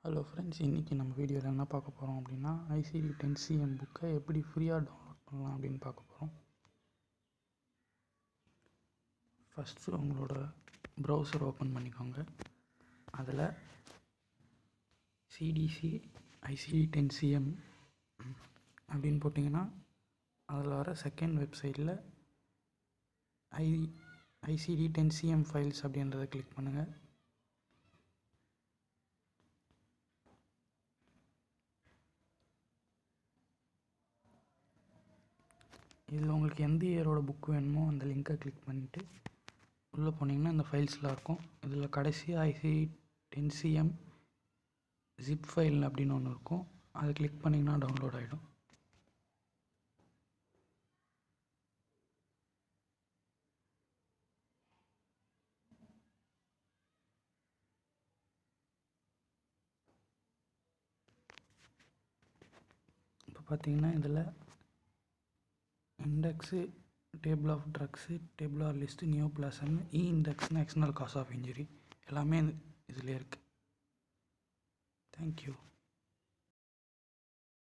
Hello friends, இன்றைக்கி நம்ம வீடியோவில் என்ன பார்க்க போகிறோம் அப்படின்னா ஐசிடி 10CM புக்கை எப்படி ஃப்ரீயாக டவுன்லோட் பண்ணலாம் அப்படின்னு பார்க்க போகிறோம். ஃபஸ்ட்டு உங்களோட ப்ரௌசர் ஓப்பன் பண்ணிக்கோங்க. அதில் சிடிசி ஐசிடி 10CM அப்படின்னு போட்டிங்கன்னா அதில் வர செகண்ட் வெப்சைட்டில் ஐசிடி 10CM ஃபைல்ஸ் அப்படின்றத கிளிக் பண்ணுங்கள். இதில் உங்களுக்கு எந்த இயரோட புக் வேணுமோ அந்த லிங்க்கை கிளிக் பண்ணிவிட்டு உள்ளே போனீங்கன்னா இந்த ஃபைல்ஸ்லாம் இருக்கும். இதில் கடைசியாக ஐசிடி 10CM ஜிப் ஃபைல் அப்படின்னு ஒன்று இருக்கும். அதை கிளிக் பண்ணிங்கன்னா டவுன்லோட் ஆகிடும். இப்போ பார்த்தீங்கன்னா இதில் index, table of drugs, table or list, neoplasm, இண்டெக்ஸ்னு எக்ஸ்டர்னல் காஸ் ஆஃப் இன்ஜுரி எல்லாமே இதில் இருக்குது. தேங்க்யூ.